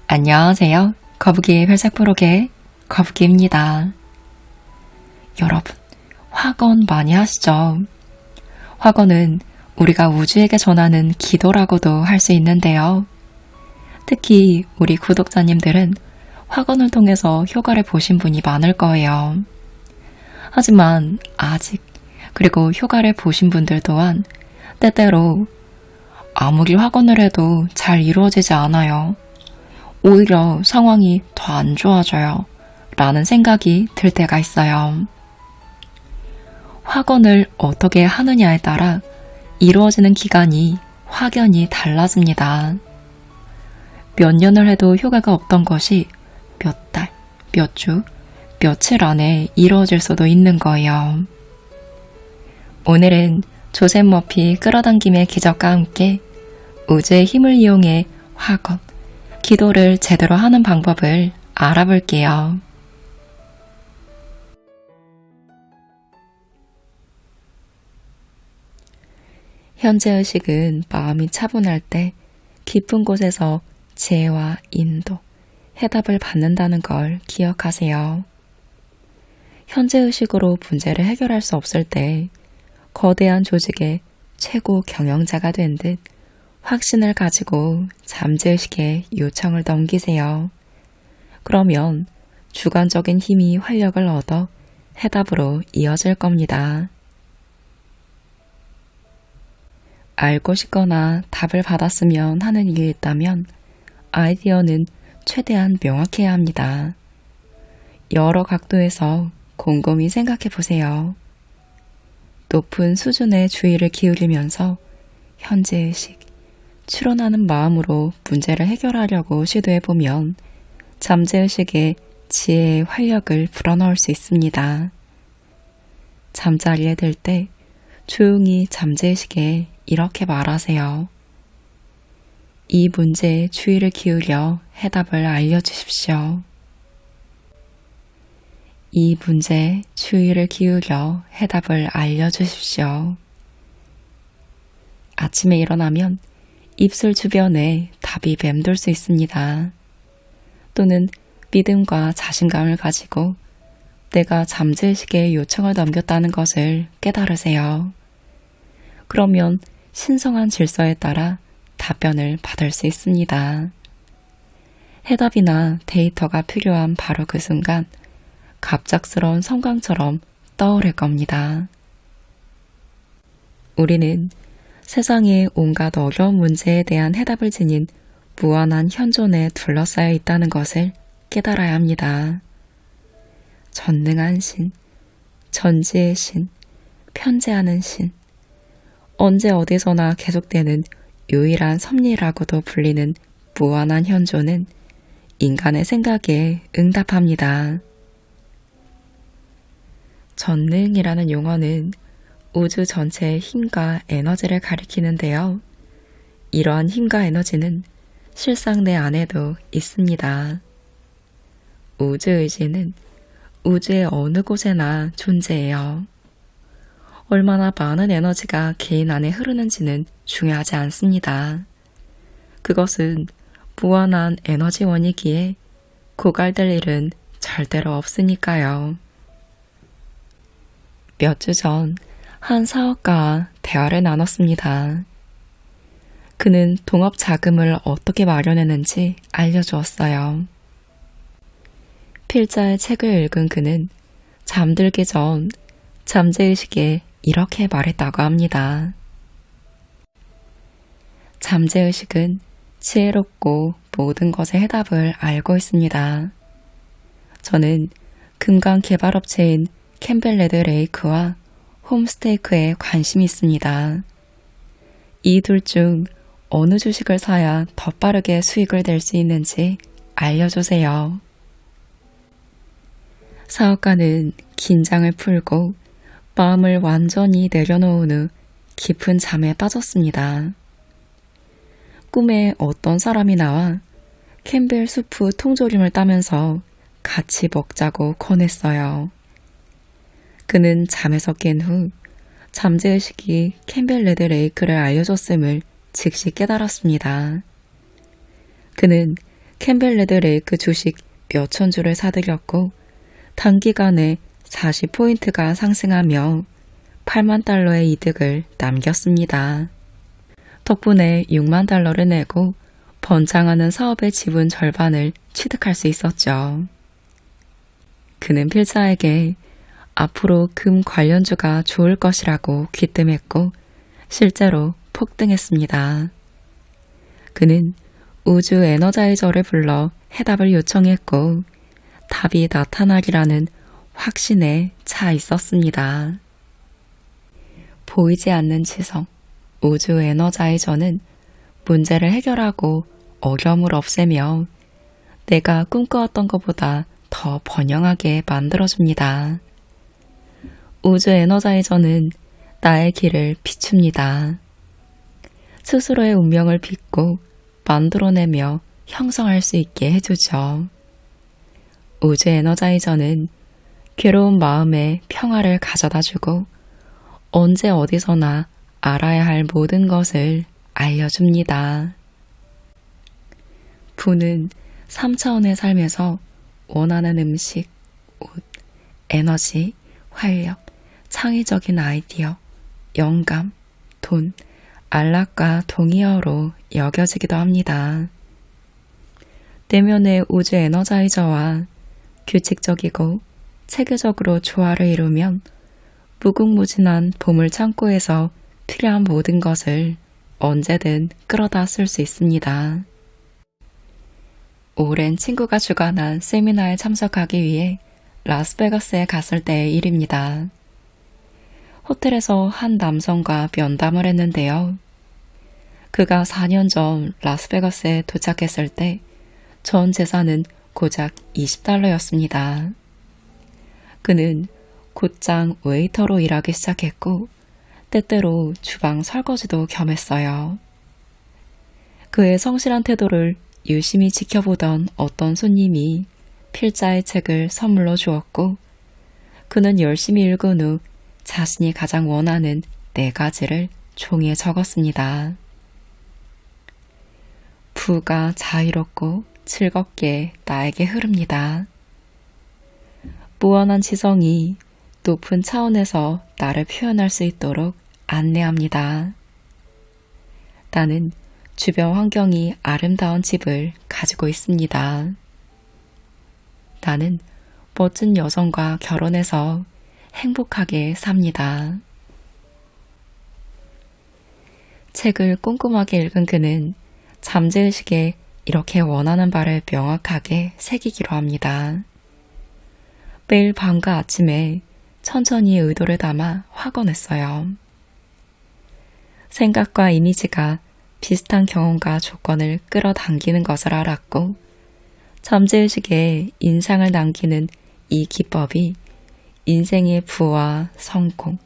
안녕하세요. 거북이의 별색부록의 거북이입니다. 여러분, 화건 많이 하시죠? 화건은 우리가 우주에게 전하는 기도라고도 할 수 있는데요. 특히 우리 구독자님들은 화건을 통해서 효과를 보신 분이 많을 거예요. 하지만 아직, 그리고 효과를 보신 분들 또한 때때로 아무리 화건을 해도 잘 이루어지지 않아요. 오히려 상황이 더 안 좋아져요. 라는 생각이 들 때가 있어요. 화건을 어떻게 하느냐에 따라 이루어지는 기간이 확연히 달라집니다. 몇 년을 해도 효과가 없던 것이 몇 달, 몇 주, 며칠 안에 이루어질 수도 있는 거예요. 오늘은 조셉 머피 끌어당김의 기적과 함께 우주의 힘을 이용해 화건, 기도를 제대로 하는 방법을 알아볼게요. 현재의식은 마음이 차분할 때 깊은 곳에서 지혜와 인도, 해답을 받는다는 걸 기억하세요. 현재의식으로 문제를 해결할 수 없을 때 거대한 조직의 최고 경영자가 된 듯 확신을 가지고 잠재의식에 요청을 넘기세요. 그러면 주관적인 힘이 활력을 얻어 해답으로 이어질 겁니다. 알고 싶거나 답을 받았으면 하는 일이 있다면 아이디어는 최대한 명확해야 합니다. 여러 각도에서 곰곰이 생각해 보세요. 높은 수준의 주의를 기울이면서 현재의식, 추론하는 마음으로 문제를 해결하려고 시도해보면 잠재의식에 지혜의 활력을 불어넣을 수 있습니다. 잠자리에 들 때 조용히 잠재의식에 이렇게 말하세요. 이 문제에 주의를 기울여 해답을 알려주십시오. 이 문제에 주의를 기울여 해답을 알려주십시오. 아침에 일어나면 입술 주변에 답이 맴돌 수 있습니다. 또는 믿음과 자신감을 가지고 내가 잠재의식에 요청을 넘겼다는 것을 깨달으세요. 그러면 신성한 질서에 따라 답변을 받을 수 있습니다. 해답이나 데이터가 필요한 바로 그 순간 갑작스러운 성광처럼 떠오를 겁니다. 우리는 세상의 온갖 어려운 문제에 대한 해답을 지닌 무한한 현존에 둘러싸여 있다는 것을 깨달아야 합니다. 전능한 신, 전지의 신, 편재하는 신, 언제 어디서나 계속되는 유일한 섭리라고도 불리는 무한한 현존은 인간의 생각에 응답합니다. 전능이라는 용어는 우주 전체의 힘과 에너지를 가리키는데요. 이러한 힘과 에너지는 실상 내 안에도 있습니다. 우주의지는 우주의 어느 곳에나 존재해요. 얼마나 많은 에너지가 개인 안에 흐르는지는 중요하지 않습니다. 그것은 무한한 에너지원이기에 고갈될 일은 절대로 없으니까요. 몇 주 전 한 사업가와 대화를 나눴습니다. 그는 동업 자금을 어떻게 마련했는지 알려주었어요. 필자의 책을 읽은 그는 잠들기 전 잠재의식에 이렇게 말했다고 합니다. 잠재의식은 지혜롭고 모든 것의 해답을 알고 있습니다. 저는 금강 개발업체인 캠벨레드 레이크와 홈스테이크에 관심이 있습니다. 이 둘 중 어느 주식을 사야 더 빠르게 수익을 낼 수 있는지 알려주세요. 사업가는 긴장을 풀고 마음을 완전히 내려놓은 후 깊은 잠에 빠졌습니다. 꿈에 어떤 사람이 나와 캠벨 수프 통조림을 따면서 같이 먹자고 권했어요. 그는 잠에서 깬 후 잠재의식이 캠벨레드 레이크를 알려줬음을 즉시 깨달았습니다. 그는 캠벨레드 레이크 주식 몇천 주를 사들였고 단기간에 40포인트가 상승하며 8만 달러의 이득을 남겼습니다. 덕분에 6만 달러를 내고 번창하는 사업의 지분 절반을 취득할 수 있었죠. 그는 필자에게 앞으로 금 관련주가 좋을 것이라고 귀뜸했고 실제로 폭등했습니다. 그는 우주 에너자이저를 불러 해답을 요청했고 답이 나타나리라는 확신에 차 있었습니다. 보이지 않는 지성, 우주 에너자이저는 문제를 해결하고 어려움을 없애며 내가 꿈꿔왔던 것보다 더 번영하게 만들어줍니다. 우주 에너자이저는 나의 길을 비춥니다. 스스로의 운명을 빚고 만들어내며 형성할 수 있게 해주죠. 우주 에너자이저는 괴로운 마음에 평화를 가져다주고 언제 어디서나 알아야 할 모든 것을 알려줍니다. 부는 3차원의 삶에서 원하는 음식, 옷, 에너지, 활력, 창의적인 아이디어, 영감, 돈, 안락과 동의어로 여겨지기도 합니다. 내면의 우주 에너자이저와 규칙적이고 체계적으로 조화를 이루면 무궁무진한 보물 창고에서 필요한 모든 것을 언제든 끌어다 쓸 수 있습니다. 오랜 친구가 주관한 세미나에 참석하기 위해 라스베가스에 갔을 때의 일입니다. 호텔에서 한 남성과 면담을 했는데요. 그가 4년 전 라스베가스에 도착했을 때 전 재산은 고작 $20였습니다. 그는 곧장 웨이터로 일하기 시작했고 때때로 주방 설거지도 겸했어요. 그의 성실한 태도를 유심히 지켜보던 어떤 손님이 필자의 책을 선물로 주었고 그는 열심히 읽은 후 자신이 가장 원하는 4가지를 종이에 적었습니다. 부가 자유롭고 즐겁게 나에게 흐릅니다. 무한한 지성이 높은 차원에서 나를 표현할 수 있도록 안내합니다. 나는 주변 환경이 아름다운 집을 가지고 있습니다. 나는 멋진 여성과 결혼해서 행복하게 삽니다. 책을 꼼꼼하게 읽은 그는 잠재의식에 이렇게 원하는 바를 명확하게 새기기로 합니다. 매일 밤과 아침에 천천히 의도를 담아 확언했어요. 생각과 이미지가 비슷한 경험과 조건을 끌어당기는 것을 알았고 잠재의식에 인상을 남기는 이 기법이 인생의 부와 성공,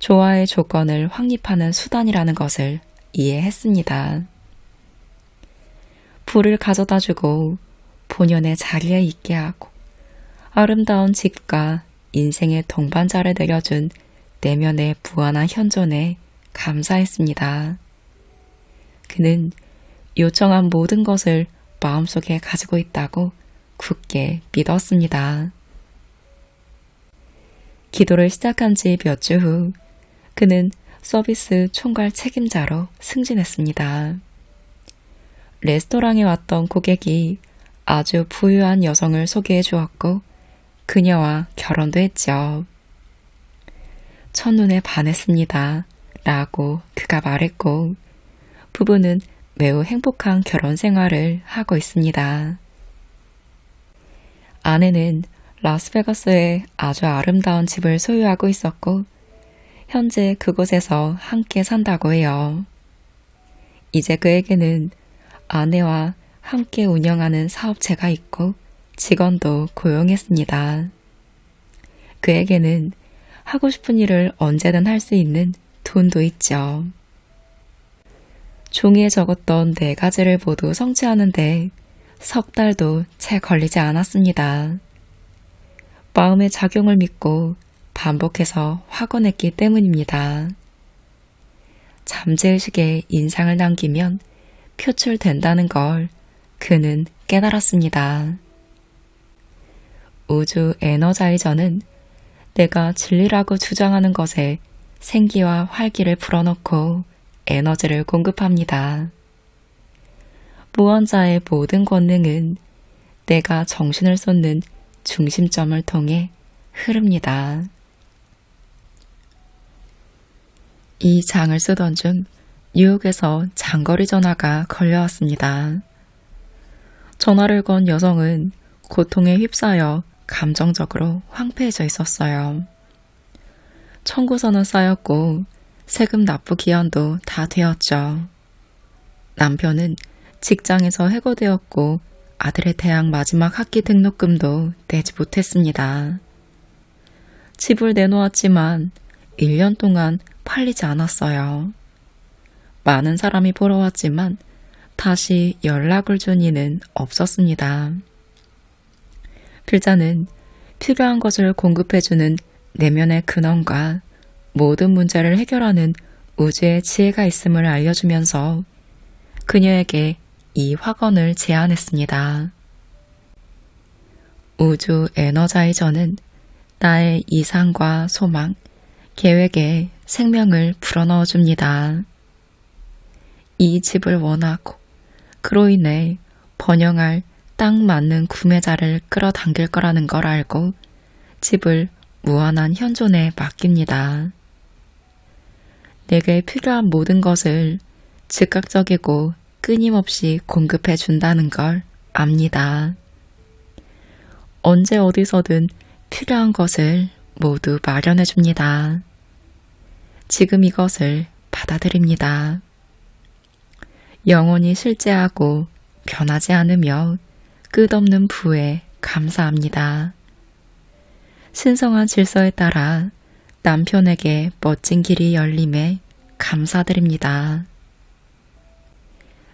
조화의 조건을 확립하는 수단이라는 것을 이해했습니다. 부를 가져다주고 본연의 자리에 있게 하고 아름다운 집과 인생의 동반자를 내려준 내면의 무한한 현존에 감사했습니다. 그는 요청한 모든 것을 마음속에 가지고 있다고 굳게 믿었습니다. 기도를 시작한 지 몇 주 후 그는 서비스 총괄 책임자로 승진했습니다. 레스토랑에 왔던 고객이 아주 부유한 여성을 소개해 주었고 그녀와 결혼도 했죠. 첫눈에 반했습니다. 라고 그가 말했고 부부는 매우 행복한 결혼 생활을 하고 있습니다. 아내는 라스베가스에 아주 아름다운 집을 소유하고 있었고 현재 그곳에서 함께 산다고 해요. 이제 그에게는 아내와 함께 운영하는 사업체가 있고 직원도 고용했습니다. 그에게는 하고 싶은 일을 언제든 할 수 있는 돈도 있죠. 종이에 적었던 4가지를 모두 성취하는데 석 달도 채 걸리지 않았습니다. 마음의 작용을 믿고 반복해서 확언했기 때문입니다. 잠재의식에 인상을 남기면 표출된다는 걸 그는 깨달았습니다. 우주 에너자이저는 내가 진리라고 주장하는 것에 생기와 활기를 불어넣고 에너지를 공급합니다. 무한자의 모든 권능은 내가 정신을 쏟는 중심점을 통해 흐릅니다. 이 장을 쓰던 중 뉴욕에서 장거리 전화가 걸려왔습니다. 전화를 건 여성은 고통에 휩싸여 감정적으로 황폐해져 있었어요. 청구서는 쌓였고 세금 납부 기한도 다 되었죠. 남편은 직장에서 해고되었고 아들의 대학 마지막 학기 등록금도 내지 못했습니다. 집을 내놓았지만 1년 동안 팔리지 않았어요. 많은 사람이 보러 왔지만 다시 연락을 준 이는 없었습니다. 필자는 필요한 것을 공급해주는 내면의 근원과 모든 문제를 해결하는 우주의 지혜가 있음을 알려주면서 그녀에게 이 확언을 제안했습니다. 우주 에너자이저는 나의 이상과 소망, 계획에 생명을 불어넣어 줍니다. 이 집을 원하고 그로 인해 번영할 딱 맞는 구매자를 끌어당길 거라는 걸 알고 집을 무한한 현존에 맡깁니다. 내게 필요한 모든 것을 즉각적이고 끊임없이 공급해 준다는 걸 압니다. 언제 어디서든 필요한 것을 모두 마련해 줍니다. 지금 이것을 받아들입니다. 영원히 실제하고 변하지 않으며 끝없는 부에 감사합니다. 신성한 질서에 따라 남편에게 멋진 길이 열림에 감사드립니다.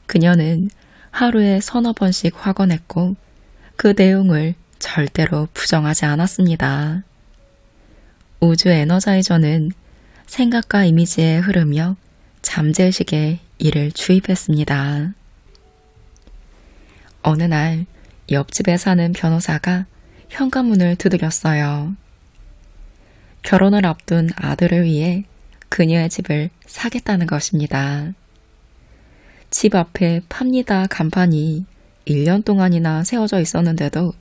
그녀는 하루에 서너 번씩 확언했고 그 내용을 절대로 부정하지 않았습니다. 우주 에너자이저는 생각과 이미지에 흐르며 잠재의식에 이를 주입했습니다. 어느 날 옆집에 사는 변호사가 현관문을 두드렸어요. 결혼을 앞둔 아들을 위해 그녀의 집을 사겠다는 것입니다. 집 앞에 팝니다 간판이 1년 동안이나 세워져 있었는데도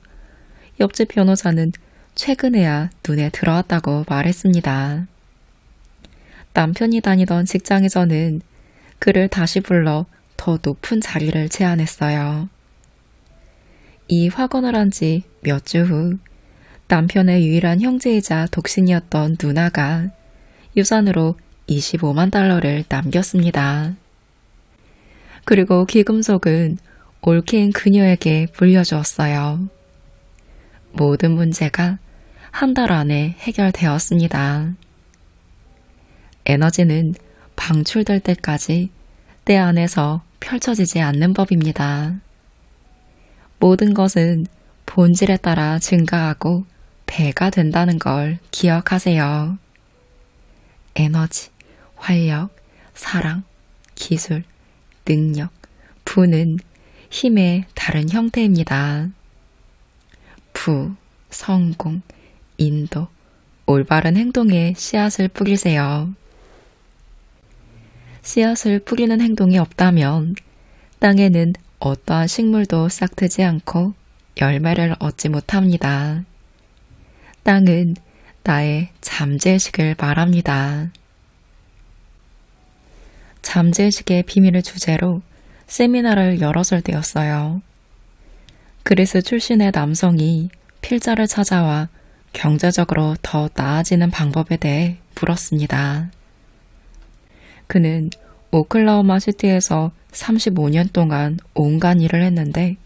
옆집 변호사는 최근에야 눈에 들어왔다고 말했습니다. 남편이 다니던 직장에서는 그를 다시 불러 더 높은 자리를 제안했어요. 이 확언을 한 지 몇 주 후 남편의 유일한 형제이자 독신이었던 누나가 유산으로 25만 달러를 남겼습니다. 그리고 귀금속은 올케인 그녀에게 물려주었어요. 모든 문제가 한 달 안에 해결되었습니다. 에너지는 방출될 때까지 내 안에서 펼쳐지지 않는 법입니다. 모든 것은 본질에 따라 증가하고 배가 된다는 걸 기억하세요. 에너지, 활력, 사랑, 기술, 능력, 부는 힘의 다른 형태입니다. 부, 성공, 인도, 올바른 행동에 씨앗을 뿌리세요. 씨앗을 뿌리는 행동이 없다면 땅에는 어떠한 식물도 싹트지 않고 열매를 얻지 못합니다. 땅은 나의 잠재의식을 말합니다. 잠재의식의 비밀을 주제로 세미나를 열었을 때였어요. 그리스 출신의 남성이 필자를 찾아와 경제적으로 더 나아지는 방법에 대해 물었습니다. 그는 오클라호마 시티에서 35년 동안 온갖 일을 했는데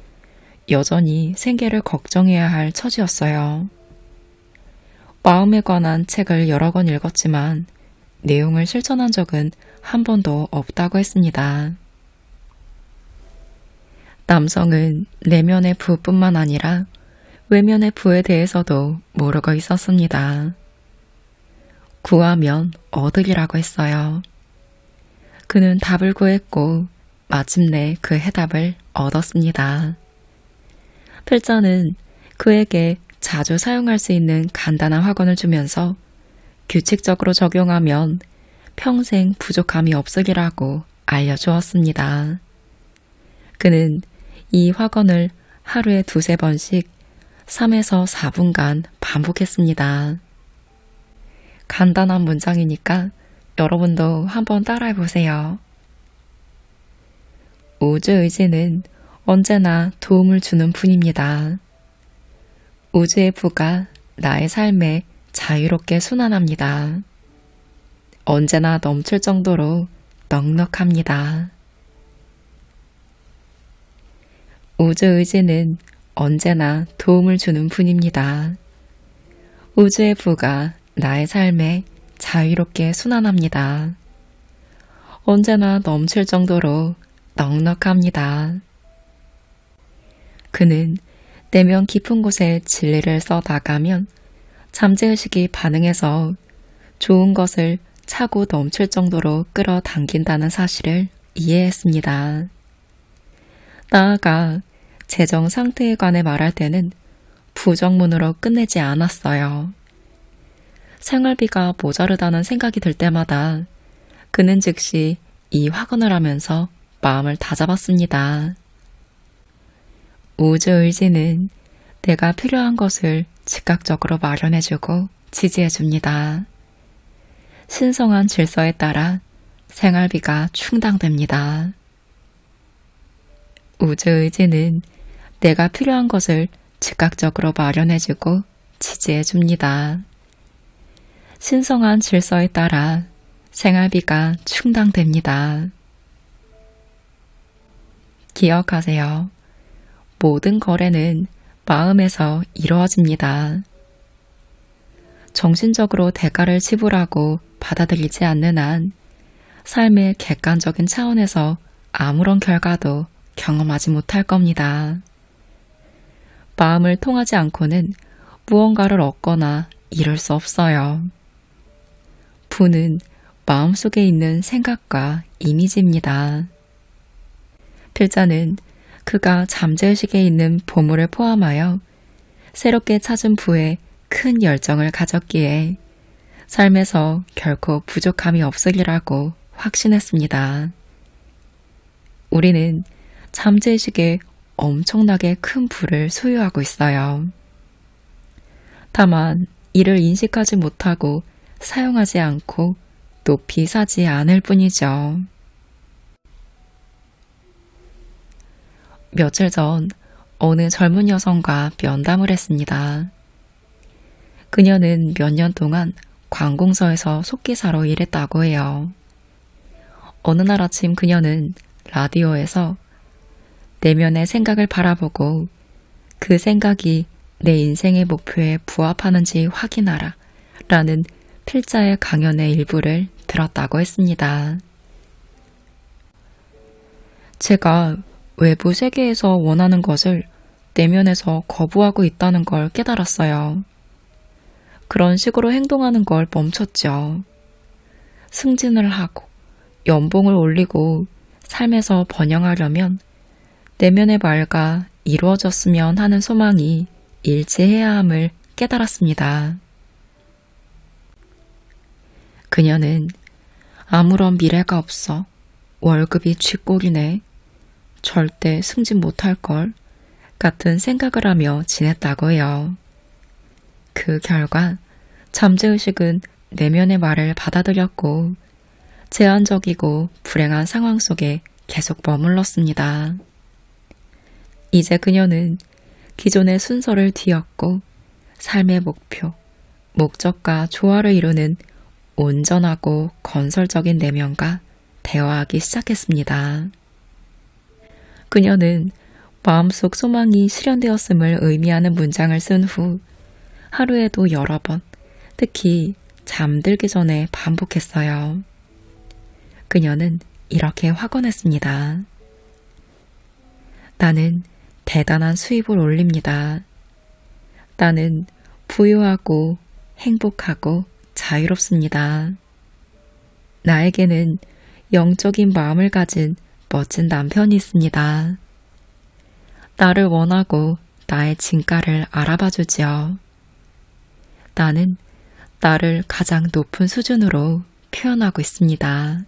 여전히 생계를 걱정해야 할 처지였어요. 마음에 관한 책을 여러 권 읽었지만 내용을 실천한 적은 한 번도 없다고 했습니다. 남성은 내면의 부뿐만 아니라 외면의 부에 대해서도 모르고 있었습니다. 구하면 얻으리라고 했어요. 그는 답을 구했고 마침내 그 해답을 얻었습니다. 필자는 그에게 자주 사용할 수 있는 간단한 학원을 주면서 규칙적으로 적용하면 평생 부족함이 없으리라고 알려주었습니다. 그는 이 학원을 하루에 2~3번씩 3에서 4분간 반복했습니다. 간단한 문장이니까 여러분도 한번 따라해보세요. 우주의지는 언제나 도움을 주는 분입니다. 우주의 부가 나의 삶에 자유롭게 순환합니다. 언제나 넘칠 정도로 넉넉합니다. 우주의지는 언제나 도움을 주는 분입니다. 우주의 부가 나의 삶에 자유롭게 순환합니다. 언제나 넘칠 정도로 넉넉합니다. 그는 내면 깊은 곳에 진리를 써 나가면 잠재의식이 반응해서 좋은 것을 차고 넘칠 정도로 끌어당긴다는 사실을 이해했습니다. 나아가 재정 상태에 관해 말할 때는 부정문으로 끝내지 않았어요. 생활비가 모자르다는 생각이 들 때마다 그는 즉시 이 확언을 하면서 마음을 다잡았습니다. 우주의지는 내가 필요한 것을 즉각적으로 마련해주고 지지해줍니다. 신성한 질서에 따라 생활비가 충당됩니다. 우주의지는 내가 필요한 것을 즉각적으로 마련해주고 지지해줍니다. 신성한 질서에 따라 생활비가 충당됩니다. 기억하세요. 모든 거래는 마음에서 이루어집니다. 정신적으로 대가를 지불하고 받아들이지 않는 한 삶의 객관적인 차원에서 아무런 결과도 경험하지 못할 겁니다. 마음을 통하지 않고는 무언가를 얻거나 이룰 수 없어요. 부는 마음속에 있는 생각과 이미지입니다. 필자는 그가 잠재의식에 있는 보물을 포함하여 새롭게 찾은 부에 큰 열정을 가졌기에 삶에서 결코 부족함이 없으리라고 확신했습니다. 우리는 잠재의식에 엄청나게 큰 부를 소유하고 있어요. 다만 이를 인식하지 못하고 사용하지 않고 높이 사지 않을 뿐이죠. 며칠 전 어느 젊은 여성과 면담을 했습니다. 그녀는 몇 년 동안 관공서에서 속기사로 일했다고 해요. 어느 날 아침 그녀는 라디오에서 내면의 생각을 바라보고 그 생각이 내 인생의 목표에 부합하는지 확인하라 라는 필자의 강연의 일부를 들었다고 했습니다. 제가 외부 세계에서 원하는 것을 내면에서 거부하고 있다는 걸 깨달았어요. 그런 식으로 행동하는 걸 멈췄죠. 승진을 하고 연봉을 올리고 삶에서 번영하려면 내면의 말과 이루어졌으면 하는 소망이 일치해야 함을 깨달았습니다. 그녀는 아무런 미래가 없어. 월급이 쥐꼬리네. 절대 승진 못할걸. 같은 생각을 하며 지냈다고 해요. 그 결과 잠재의식은 내면의 말을 받아들였고 제한적이고 불행한 상황 속에 계속 머물렀습니다. 이제 그녀는 기존의 순서를 뒤엎고 삶의 목표, 목적과 조화를 이루는 온전하고 건설적인 내면과 대화하기 시작했습니다. 그녀는 마음속 소망이 실현되었음을 의미하는 문장을 쓴 후 하루에도 여러 번, 특히 잠들기 전에 반복했어요. 그녀는 이렇게 확언했습니다. 나는 대단한 수입을 올립니다. 나는 부유하고 행복하고 자유롭습니다. 나에게는 영적인 마음을 가진 멋진 남편이 있습니다. 나를 원하고 나의 진가를 알아봐 주지요. 나는 나를 가장 높은 수준으로 표현하고 있습니다.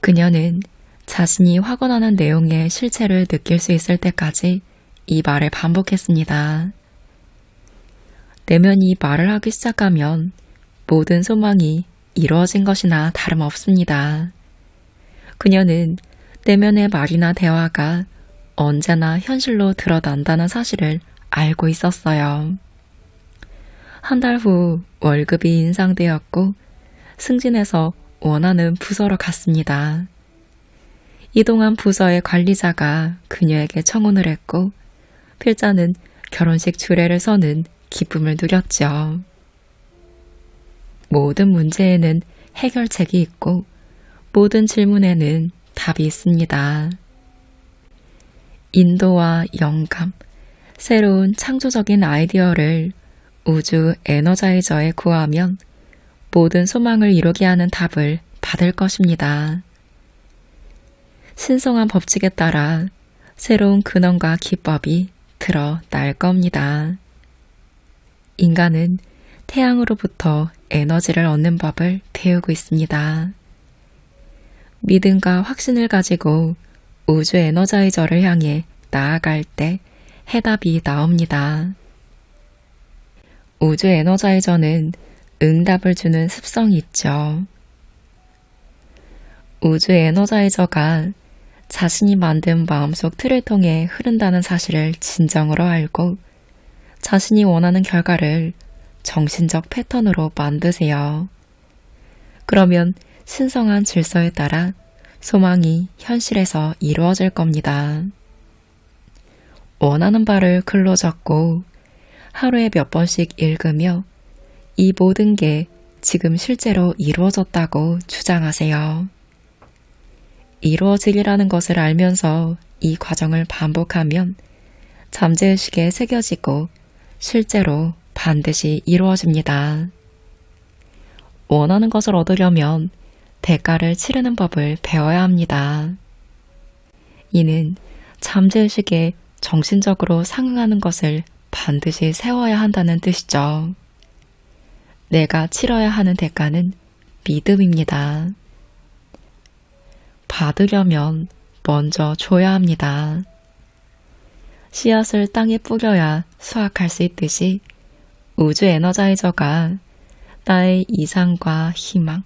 그녀는 자신이 확언하는 내용의 실체를 느낄 수 있을 때까지 이 말을 반복했습니다. 내면이 말을 하기 시작하면 모든 소망이 이루어진 것이나 다름없습니다. 그녀는 내면의 말이나 대화가 언제나 현실로 드러난다는 사실을 알고 있었어요. 한 달 후 월급이 인상되었고 승진해서 원하는 부서로 갔습니다. 이동한 부서의 관리자가 그녀에게 청혼을 했고 필자는 결혼식 주례를 서는 기쁨을 누렸죠. 모든 문제에는 해결책이 있고 모든 질문에는 답이 있습니다. 인도와 영감, 새로운 창조적인 아이디어를 우주 에너자이저에 구하면 모든 소망을 이루게 하는 답을 받을 것입니다. 신성한 법칙에 따라 새로운 근원과 기법이 드러날 겁니다. 인간은 태양으로부터 에너지를 얻는 법을 배우고 있습니다. 믿음과 확신을 가지고 우주 에너자이저를 향해 나아갈 때 해답이 나옵니다. 우주 에너자이저는 응답을 주는 습성이 있죠. 우주 에너자이저가 자신이 만든 마음속 틀을 통해 흐른다는 사실을 진정으로 알고 자신이 원하는 결과를 정신적 패턴으로 만드세요. 그러면 신성한 질서에 따라 소망이 현실에서 이루어질 겁니다. 원하는 바를 글로 적고 하루에 몇 번씩 읽으며 이 모든 게 지금 실제로 이루어졌다고 주장하세요. 이루어지리라는 것을 알면서 이 과정을 반복하면 잠재의식에 새겨지고 실제로 반드시 이루어집니다. 원하는 것을 얻으려면 대가를 치르는 법을 배워야 합니다. 이는 잠재의식에 정신적으로 상응하는 것을 반드시 세워야 한다는 뜻이죠. 내가 치러야 하는 대가는 믿음입니다. 받으려면 먼저 줘야 합니다. 씨앗을 땅에 뿌려야 수확할 수 있듯이 우주 에너자이저가 나의 이상과 희망,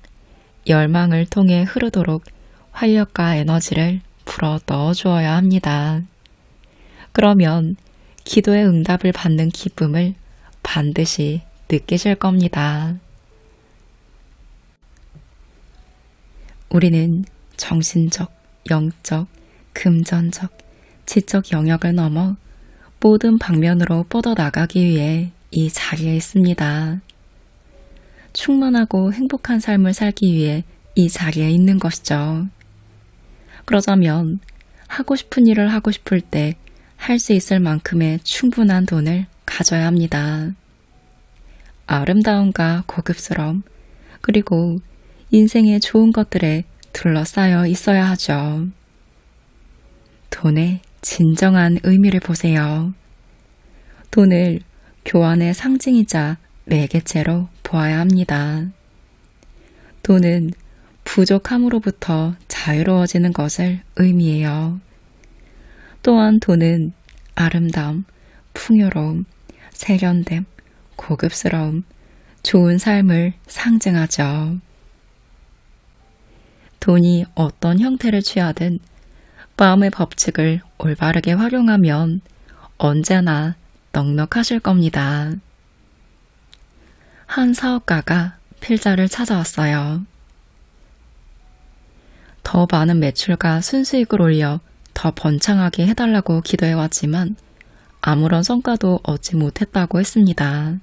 열망을 통해 흐르도록 활력과 에너지를 불어 넣어 주어야 합니다. 그러면 기도의 응답을 받는 기쁨을 반드시 느끼실 겁니다. 우리는 정신적, 영적, 금전적, 지적 영역을 넘어 모든 방면으로 뻗어나가기 위해 이 자리에 있습니다. 충만하고 행복한 삶을 살기 위해 이 자리에 있는 것이죠. 그러자면 하고 싶은 일을 하고 싶을 때 할 수 있을 만큼의 충분한 돈을 가져야 합니다. 아름다움과 고급스러움, 그리고 인생의 좋은 것들에 둘러싸여 있어야 하죠. 돈의 진정한 의미를 보세요. 돈을 교환의 상징이자 매개체로 보아야 합니다. 돈은 부족함으로부터 자유로워지는 것을 의미해요. 또한 돈은 아름다움, 풍요로움, 세련됨, 고급스러움, 좋은 삶을 상징하죠. 돈이 어떤 형태를 취하든 마음의 법칙을 올바르게 활용하면 언제나 넉넉하실 겁니다. 한 사업가가 필자를 찾아왔어요. 더 많은 매출과 순수익을 올려 더 번창하게 해달라고 기도해왔지만 아무런 성과도 얻지 못했다고 했습니다.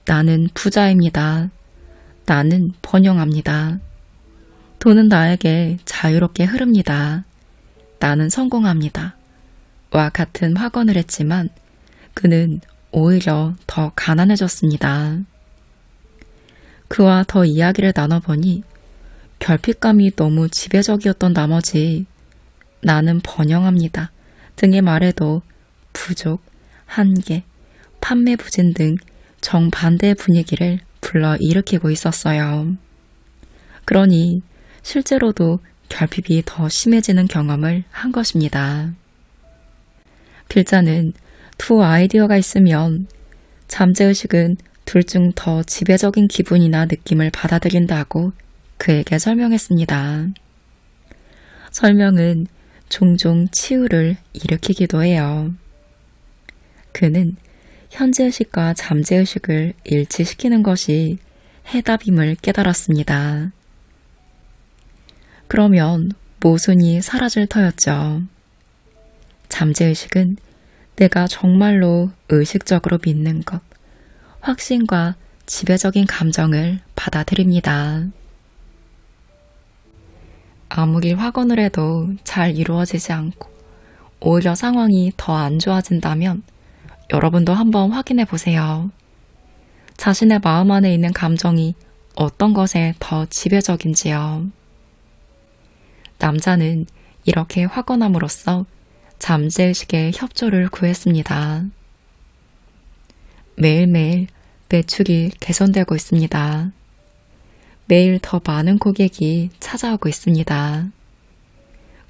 나는 부자입니다. 나는 번영합니다. 돈은 나에게 자유롭게 흐릅니다. 나는 성공합니다. 와 같은 확언을 했지만 그는 오히려 더 가난해졌습니다. 그와 더 이야기를 나눠보니 결핍감이 너무 지배적이었던 나머지 나는 번영합니다 등의 말에도 부족, 한계, 판매 부진 등 정반대의 분위기를 불러일으키고 있었어요. 그러니 실제로도 결핍이 더 심해지는 경험을 한 것입니다. 필자는 두 아이디어가 있으면 잠재의식은 둘 중 더 지배적인 기분이나 느낌을 받아들인다고 그에게 설명했습니다. 설명은 종종 치유를 일으키기도 해요. 그는 현재의식과 잠재의식을 일치시키는 것이 해답임을 깨달았습니다. 그러면 모순이 사라질 터였죠. 잠재의식은 내가 정말로 의식적으로 믿는 것, 확신과 지배적인 감정을 받아들입니다. 아무리 확언을 해도 잘 이루어지지 않고 오히려 상황이 더 안 좋아진다면 여러분도 한번 확인해 보세요. 자신의 마음 안에 있는 감정이 어떤 것에 더 지배적인지요. 남자는 이렇게 확언함으로써 잠재의식의 협조를 구했습니다. 매일매일 매출이 개선되고 있습니다. 매일 더 많은 고객이 찾아오고 있습니다.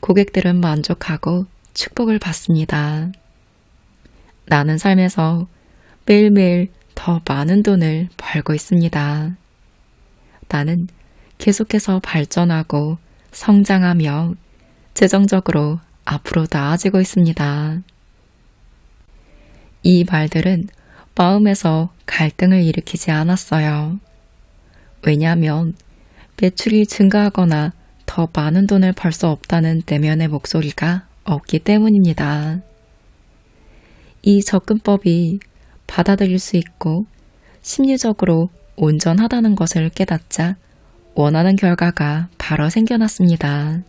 고객들은 만족하고 축복을 받습니다. 나는 삶에서 매일매일 더 많은 돈을 벌고 있습니다. 나는 계속해서 발전하고 성장하며 재정적으로 앞으로 나아지고 있습니다. 이 말들은 마음에서 갈등을 일으키지 않았어요. 왜냐하면 매출이 증가하거나 더 많은 돈을 벌 수 없다는 내면의 목소리가 없기 때문입니다. 이 접근법이 받아들일 수 있고 심리적으로 온전하다는 것을 깨닫자 원하는 결과가 바로 생겨났습니다.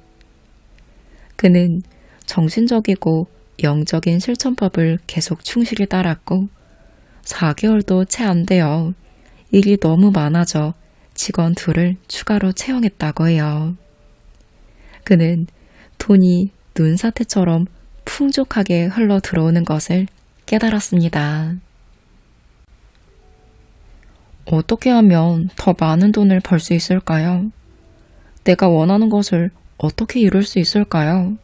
그는 정신적이고 영적인 실천법을 계속 충실히 따랐고 4개월도 채 안 되어 일이 너무 많아져 직원 2을 추가로 채용했다고 해요. 그는 돈이 눈사태처럼 풍족하게 흘러 들어오는 것을 깨달았습니다. 어떻게 하면 더 많은 돈을 벌 수 있을까요? 내가 원하는 것을 어떻게 이룰 수 있을까요?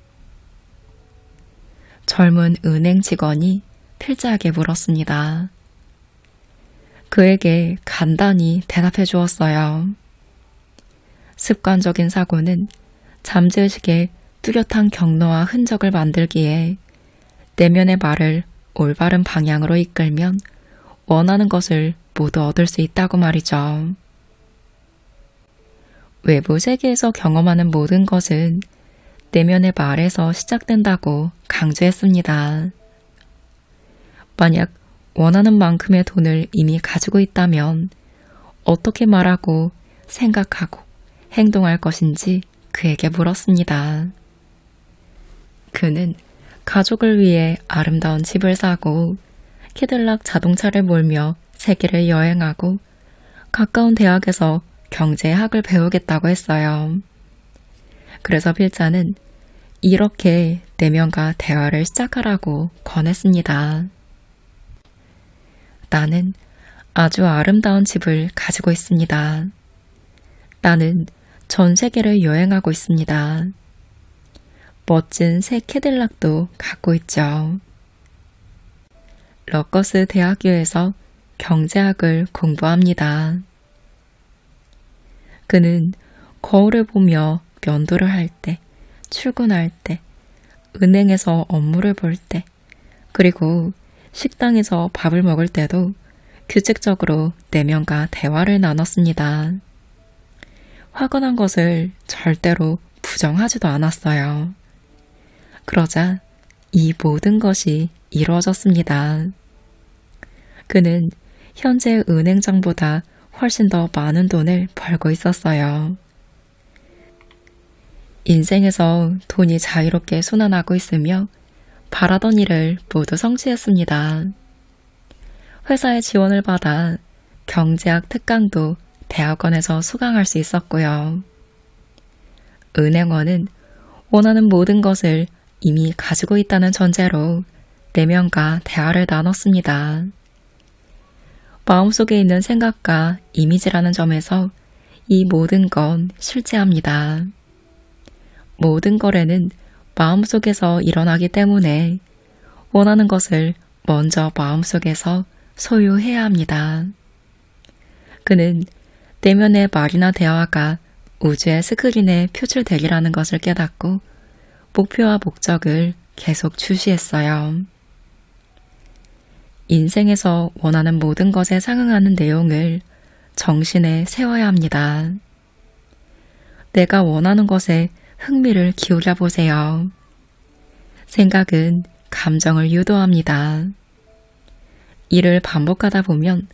젊은 은행 직원이 필자에게 물었습니다. 그에게 간단히 대답해 주었어요. 습관적인 사고는 잠재의식의 뚜렷한 경로와 흔적을 만들기에 내면의 말을 올바른 방향으로 이끌면 원하는 것을 모두 얻을 수 있다고 말이죠. 외부 세계에서 경험하는 모든 것은 내면의 말에서 시작된다고 강조했습니다. 만약 원하는 만큼의 돈을 이미 가지고 있다면 어떻게 말하고 생각하고 행동할 것인지 그에게 물었습니다. 그는 가족을 위해 아름다운 집을 사고 캐딜락 자동차를 몰며 세계를 여행하고 가까운 대학에서 경제학을 배우겠다고 했어요. 그래서 필자는 이렇게 내면과 대화를 시작하라고 권했습니다. 나는 아주 아름다운 집을 가지고 있습니다. 나는 전 세계를 여행하고 있습니다. 멋진 새 캐딜락도 갖고 있죠. 러커스 대학교에서 경제학을 공부합니다. 그는 거울을 보며 면도를 할 때, 출근할 때, 은행에서 업무를 볼 때, 그리고 식당에서 밥을 먹을 때도 규칙적으로 내면과 대화를 나눴습니다. 화가 것을 절대로 부정하지도 않았어요. 그러자 이 모든 것이 이루어졌습니다. 그는 현재 은행장보다 훨씬 더 많은 돈을 벌고 있었어요. 인생에서 돈이 자유롭게 순환하고 있으며 바라던 일을 모두 성취했습니다. 회사의 지원을 받아 경제학 특강도 대학원에서 수강할 수 있었고요. 은행원은 원하는 모든 것을 이미 가지고 있다는 전제로 내면과 대화를 나눴습니다. 마음속에 있는 생각과 이미지라는 점에서 이 모든 건 실제합니다. 모든 거래는 마음속에서 일어나기 때문에 원하는 것을 먼저 마음속에서 소유해야 합니다. 그는 내면의 말이나 대화가 우주의 스크린에 표출되리라는 것을 깨닫고 목표와 목적을 계속 주시했어요. 인생에서 원하는 모든 것에 상응하는 내용을 정신에 세워야 합니다. 내가 원하는 것에 흥미를 기울여 보세요. 생각은 감정을 유도합니다. 이를 반복하다 보면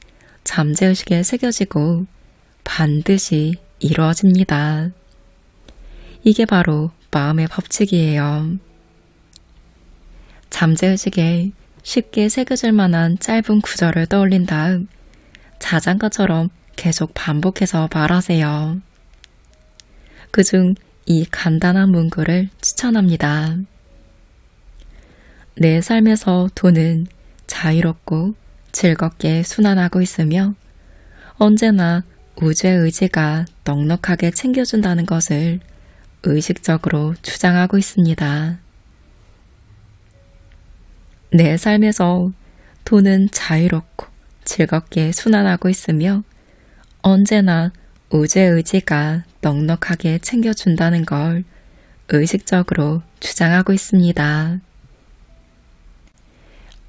잠재의식에 새겨지고 반드시 이루어집니다. 이게 바로 마음의 법칙이에요. 잠재의식에 쉽게 새겨질 만한 짧은 구절을 떠올린 다음 자장가처럼 계속 반복해서 말하세요. 그중 이 간단한 문구를 추천합니다. 내 삶에서 돈은 자유롭고 즐겁게 순환하고 있으며 언제나 우주의 의지가 넉넉하게 챙겨준다는 것을 의식적으로 주장하고 있습니다. 내 삶에서 돈은 자유롭고 즐겁게 순환하고 있으며 언제나 우주의 의지가 넉넉하게 챙겨준다는 걸 의식적으로 주장하고 있습니다.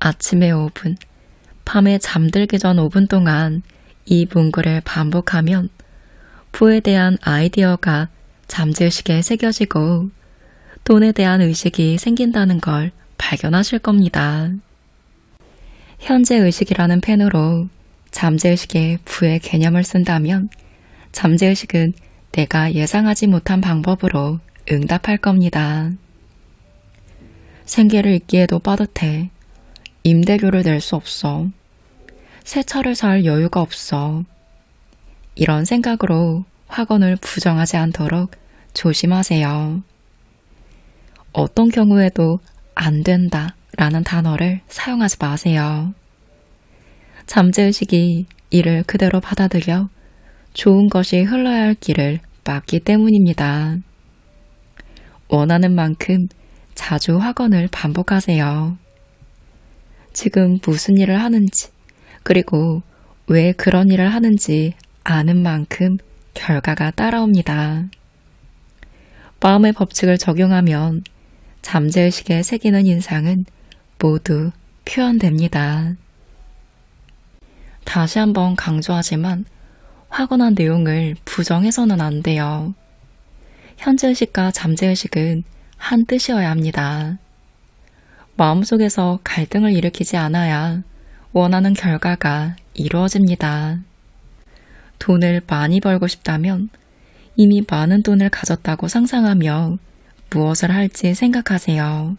아침에 5분, 밤에 잠들기 전 5분 동안 이 문구를 반복하면 부에 대한 아이디어가 잠재의식에 새겨지고 돈에 대한 의식이 생긴다는 걸 발견하실 겁니다. 현재의식이라는 펜으로 잠재의식의 부의 개념을 쓴다면 잠재의식은 내가 예상하지 못한 방법으로 응답할 겁니다. 생계를 잊기에도 빠듯해. 임대료를 낼 수 없어. 새 차를 살 여유가 없어. 이런 생각으로 확언을 부정하지 않도록 조심하세요. 어떤 경우에도 안 된다 라는 단어를 사용하지 마세요. 잠재의식이 이를 그대로 받아들여 좋은 것이 흘러야 할 길을 막기 때문입니다. 원하는 만큼 자주 확언을 반복하세요. 지금 무슨 일을 하는지, 그리고 왜 그런 일을 하는지 아는 만큼 결과가 따라옵니다. 마음의 법칙을 적용하면 잠재의식에 새기는 인상은 모두 표현됩니다. 다시 한번 강조하지만 확언한 내용을 부정해서는 안 돼요. 현재의식과 잠재의식은 한 뜻이어야 합니다. 마음속에서 갈등을 일으키지 않아야 원하는 결과가 이루어집니다. 돈을 많이 벌고 싶다면 이미 많은 돈을 가졌다고 상상하며 무엇을 할지 생각하세요.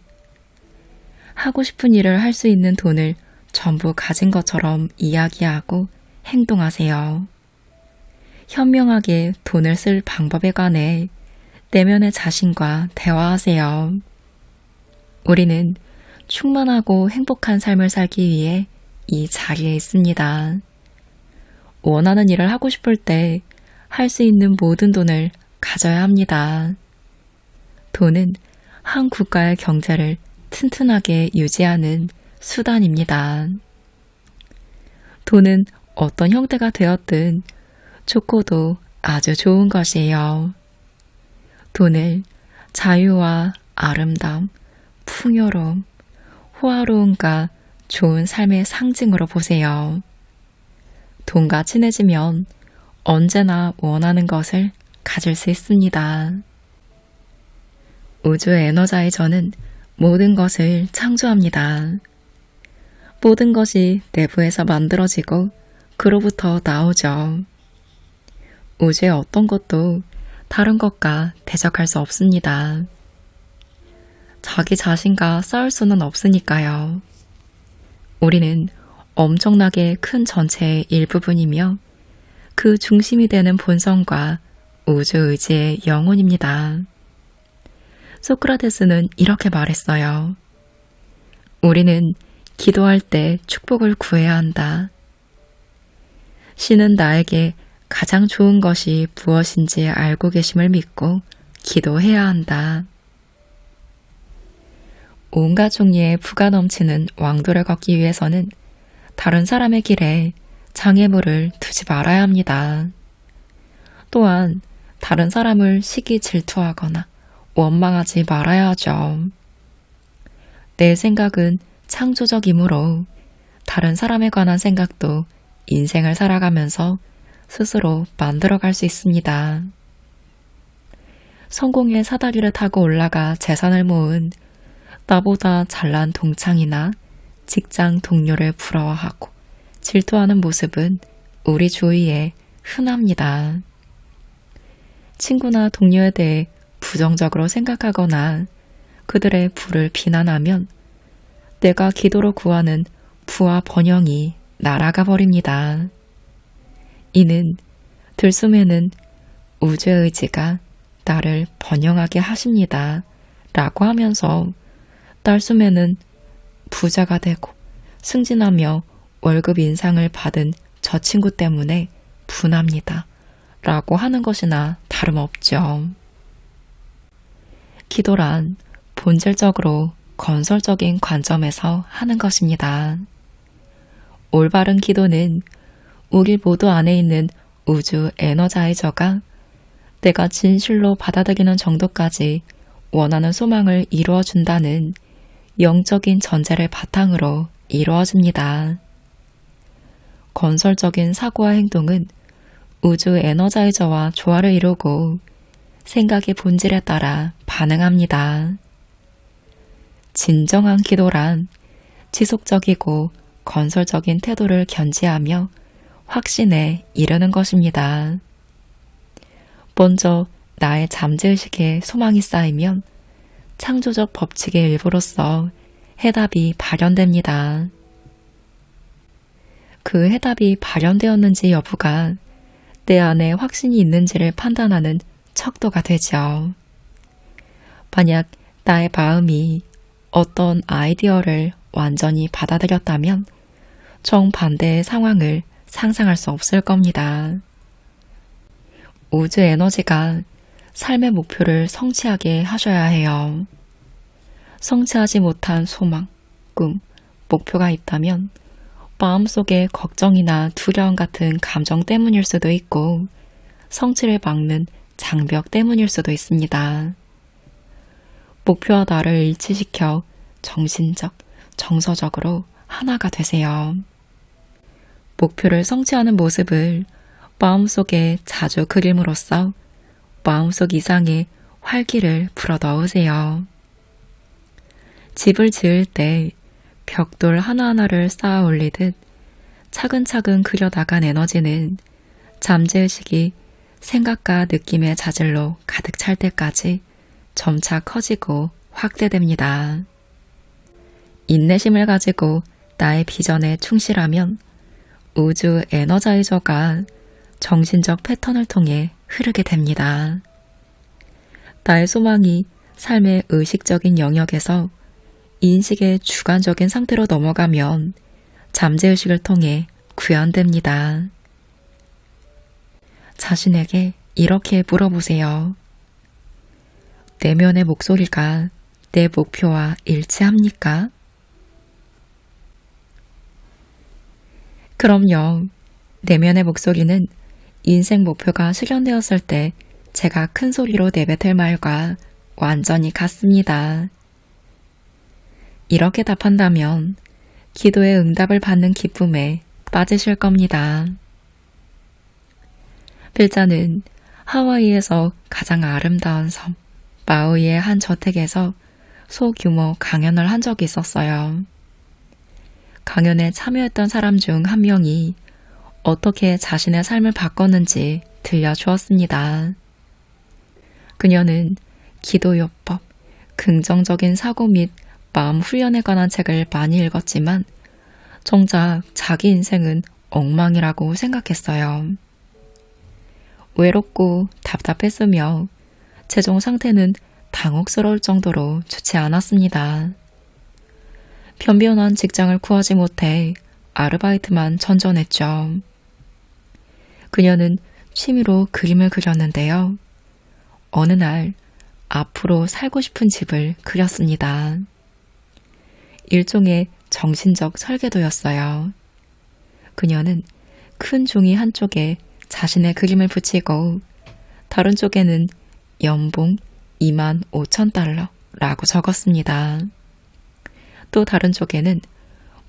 하고 싶은 일을 할 수 있는 돈을 전부 가진 것처럼 이야기하고 행동하세요. 현명하게 돈을 쓸 방법에 관해 내면의 자신과 대화하세요. 우리는 충만하고 행복한 삶을 살기 위해 이 자리에 있습니다. 원하는 일을 하고 싶을 때 할 수 있는 모든 돈을 가져야 합니다. 돈은 한 국가의 경제를 튼튼하게 유지하는 수단입니다. 돈은 어떤 형태가 되었든 좋고도 아주 좋은 것이에요. 돈을 자유와 아름다움, 풍요로움, 호화로움과 좋은 삶의 상징으로 보세요. 돈과 친해지면 언제나 원하는 것을 가질 수 있습니다. 우주의 에너자이저는 모든 것을 창조합니다. 모든 것이 내부에서 만들어지고 그로부터 나오죠. 우주의 어떤 것도 다른 것과 대적할 수 없습니다. 자기 자신과 싸울 수는 없으니까요. 우리는 엄청나게 큰 전체의 일부분이며 그 중심이 되는 본성과 우주 의지의 영혼입니다. 소크라테스는 이렇게 말했어요. 우리는 기도할 때 축복을 구해야 한다. 신은 나에게 가장 좋은 것이 무엇인지 알고 계심을 믿고 기도해야 한다. 온갖 종류의 부가 넘치는 왕도를 걷기 위해서는 다른 사람의 길에 장애물을 두지 말아야 합니다. 또한 다른 사람을 시기 질투하거나 원망하지 말아야 하죠. 내 생각은 창조적이므로 다른 사람에 관한 생각도 인생을 살아가면서 스스로 만들어갈 수 있습니다. 성공의 사다리를 타고 올라가 재산을 모은 나보다 잘난 동창이나 직장 동료를 부러워하고 질투하는 모습은 우리 주위에 흔합니다. 친구나 동료에 대해 부정적으로 생각하거나 그들의 부를 비난하면 내가 기도로 구하는 부와 번영이 날아가 버립니다. 이는 들숨에는 우주의 의지가 나를 번영하게 하십니다. 라고 하면서 날숨에는 부자가 되고 승진하며 월급 인상을 받은 저 친구 때문에 분합니다. 라고 하는 것이나 다름없죠. 기도란 본질적으로 건설적인 관점에서 하는 것입니다. 올바른 기도는 우리 모두 안에 있는 우주 에너자이저가 내가 진실로 받아들이는 정도까지 원하는 소망을 이루어준다는 영적인 전제를 바탕으로 이루어집니다. 건설적인 사고와 행동은 우주 에너자이저와 조화를 이루고 생각의 본질에 따라 반응합니다. 진정한 기도란 지속적이고 건설적인 태도를 견지하며 확신에 이르는 것입니다. 먼저 나의 잠재의식에 소망이 쌓이면 창조적 법칙의 일부로서 해답이 발현됩니다. 그 해답이 발현되었는지 여부가 내 안에 확신이 있는지를 판단하는 척도가 되죠. 만약 나의 마음이 어떤 아이디어를 완전히 받아들였다면 정반대의 상황을 상상할 수 없을 겁니다. 우주 에너지가 삶의 목표를 성취하게 하셔야 해요. 성취하지 못한 소망, 꿈, 목표가 있다면 마음속에 걱정이나 두려움 같은 감정 때문일 수도 있고 성취를 막는 장벽 때문일 수도 있습니다. 목표와 나를 일치시켜 정신적, 정서적으로 하나가 되세요. 목표를 성취하는 모습을 마음속에 자주 그림으로써 마음속 이상의 활기를 불어넣으세요. 집을 지을 때 벽돌 하나하나를 쌓아 올리듯 차근차근 그려나간 에너지는 잠재의식이 생각과 느낌의 자질로 가득 찰 때까지 점차 커지고 확대됩니다. 인내심을 가지고 나의 비전에 충실하면 우주 에너자이저가 정신적 패턴을 통해 흐르게 됩니다. 나의 소망이 삶의 의식적인 영역에서 인식의 주관적인 상태로 넘어가면 잠재의식을 통해 구현됩니다. 자신에게 이렇게 물어보세요. 내면의 목소리가 내 목표와 일치합니까? 그럼요. 내면의 목소리는 인생 목표가 실현되었을 때 제가 큰 소리로 내뱉을 말과 완전히 같습니다. 이렇게 답한다면 기도의 응답을 받는 기쁨에 빠지실 겁니다. 필자는 하와이에서 가장 아름다운 섬 마우이의 한 저택에서 소규모 강연을 한 적이 있었어요. 강연에 참여했던 사람 중 한 명이 어떻게 자신의 삶을 바꿨는지 들려주었습니다. 그녀는 기도요법, 긍정적인 사고 및 마음 훈련에 관한 책을 많이 읽었지만 정작 자기 인생은 엉망이라고 생각했어요. 외롭고 답답했으며 최종 상태는 당혹스러울 정도로 좋지 않았습니다. 변변한 직장을 구하지 못해 아르바이트만 전전했죠. 그녀는 취미로 그림을 그렸는데요. 어느 날 앞으로 살고 싶은 집을 그렸습니다. 일종의 정신적 설계도였어요. 그녀는 큰 종이 한쪽에 자신의 그림을 붙이고 다른 쪽에는 연봉 25,000달러라고 적었습니다. 또 다른 쪽에는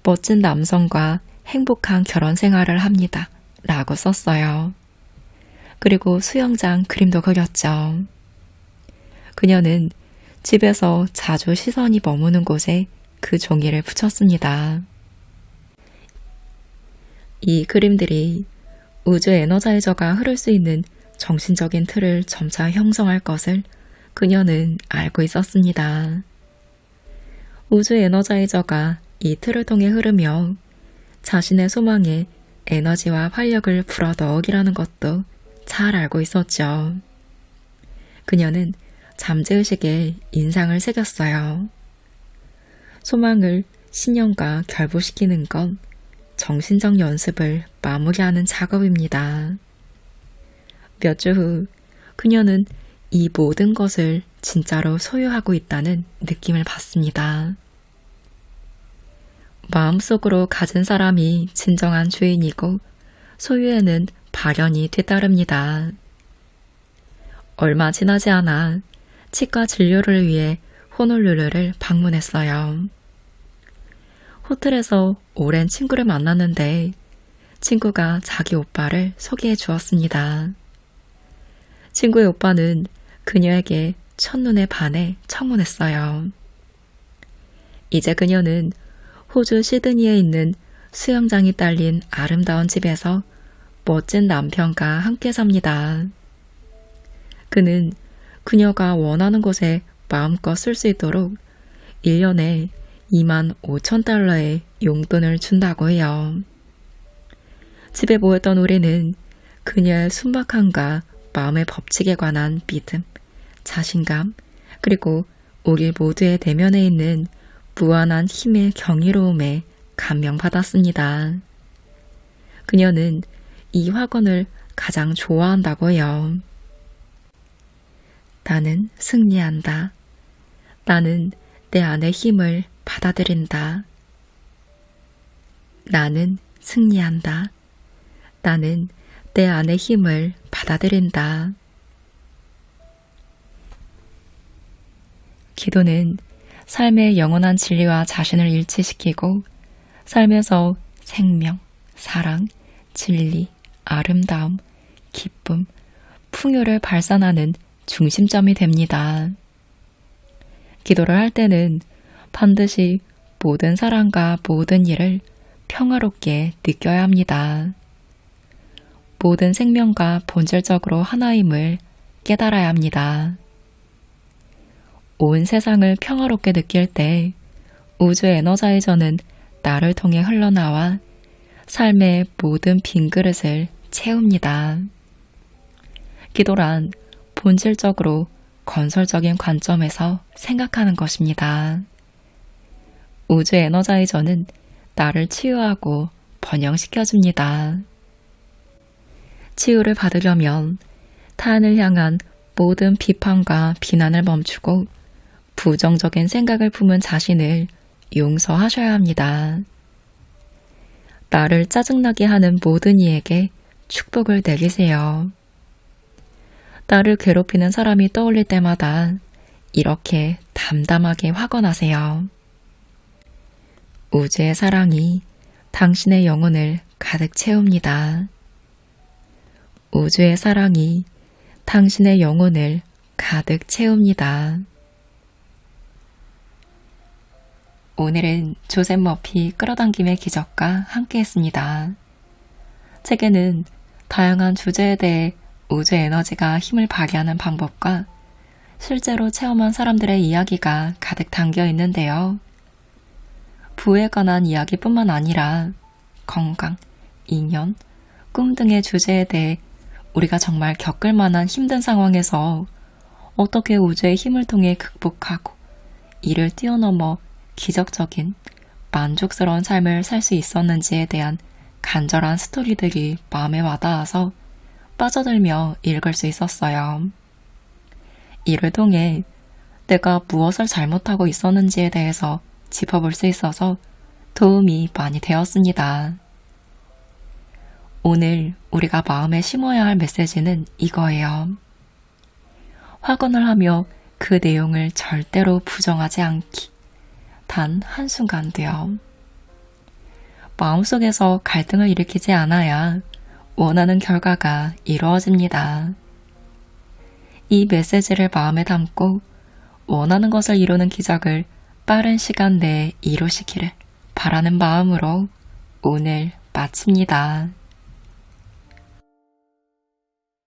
멋진 남성과 행복한 결혼 생활을 합니다 라고 썼어요. 그리고 수영장 그림도 그렸죠. 그녀는 집에서 자주 시선이 머무는 곳에 그 종이를 붙였습니다. 이 그림들이 우주 에너자이저가 흐를 수 있는 정신적인 틀을 점차 형성할 것을 그녀는 알고 있었습니다. 우주 에너자이저가 이 틀을 통해 흐르며 자신의 소망에 에너지와 활력을 불어넣으리라는 것도 잘 알고 있었죠. 그녀는 잠재의식에 인상을 새겼어요. 소망을 신념과 결부시키는 건 정신적 연습을 마무리하는 작업입니다. 몇 주 후 그녀는 이 모든 것을 진짜로 소유하고 있다는 느낌을 받습니다. 마음속으로 가진 사람이 진정한 주인이고 소유에는 발현이 뒤따릅니다. 얼마 지나지 않아 치과 진료를 위해 호놀룰루를 방문했어요. 호텔에서 오랜 친구를 만났는데 친구가 자기 오빠를 소개해 주었습니다. 친구의 오빠는 그녀에게 첫눈에 반해 청혼했어요. 이제 그녀는 호주 시드니에 있는 수영장이 딸린 아름다운 집에서 멋진 남편과 함께 삽니다. 그는 그녀가 원하는 곳에 마음껏 쓸 수 있도록 1년에 25,000달러의 용돈을 준다고 해요. 집에 모였던 우리는 그녀의 순박함과 마음의 법칙에 관한 믿음, 자신감, 그리고 우리 모두의 내면에 있는 무한한 힘의 경이로움에 감명받았습니다. 그녀는 이 학원을 가장 좋아한다고 해요. 나는 승리한다. 나는 내 안의 힘을 받아들인다. 나는 승리한다. 나는 내 안의 힘을 받아들인다. 기도는 삶의 영원한 진리와 자신을 일치시키고 삶에서 생명, 사랑, 진리, 아름다움, 기쁨, 풍요를 발산하는 중심점이 됩니다. 기도를 할 때는 반드시 모든 사람과 모든 일을 평화롭게 느껴야 합니다. 모든 생명과 본질적으로 하나임을 깨달아야 합니다. 온 세상을 평화롭게 느낄 때 우주 에너자이저는 나를 통해 흘러나와 삶의 모든 빈 그릇을 채웁니다. 기도란 본질적으로 건설적인 관점에서 생각하는 것입니다. 우주 에너자이저는 나를 치유하고 번영시켜줍니다. 치유를 받으려면 타인을 향한 모든 비판과 비난을 멈추고 부정적인 생각을 품은 자신을 용서하셔야 합니다. 나를 짜증나게 하는 모든 이에게 축복을 내리세요. 나를 괴롭히는 사람이 떠올릴 때마다 이렇게 담담하게 화건하세요. 우주의 사랑이 당신의 영혼을 가득 채웁니다. 우주의 사랑이 당신의 영혼을 가득 채웁니다. 오늘은 조셉 머피 끌어당김의 기적과 함께했습니다. 책에는 다양한 주제에 대해 우주 에너지가 힘을 발휘하는 방법과 실제로 체험한 사람들의 이야기가 가득 담겨 있는데요. 부에 관한 이야기뿐만 아니라 건강, 인연, 꿈 등의 주제에 대해 우리가 정말 겪을 만한 힘든 상황에서 어떻게 우주의 힘을 통해 극복하고 이를 뛰어넘어 기적적인 만족스러운 삶을 살 수 있었는지에 대한 간절한 스토리들이 마음에 와닿아서 빠져들며 읽을 수 있었어요. 이를 통해 내가 무엇을 잘못하고 있었는지에 대해서 짚어볼 수 있어서 도움이 많이 되었습니다. 오늘 우리가 마음에 심어야 할 메시지는 이거예요. 확언을 하며 그 내용을 절대로 부정하지 않기. 단 한순간도요. 마음속에서 갈등을 일으키지 않아야 원하는 결과가 이루어집니다. 이 메시지를 마음에 담고 원하는 것을 이루는 기적을 빠른 시간 내에 이루시기를 바라는 마음으로 오늘 마칩니다.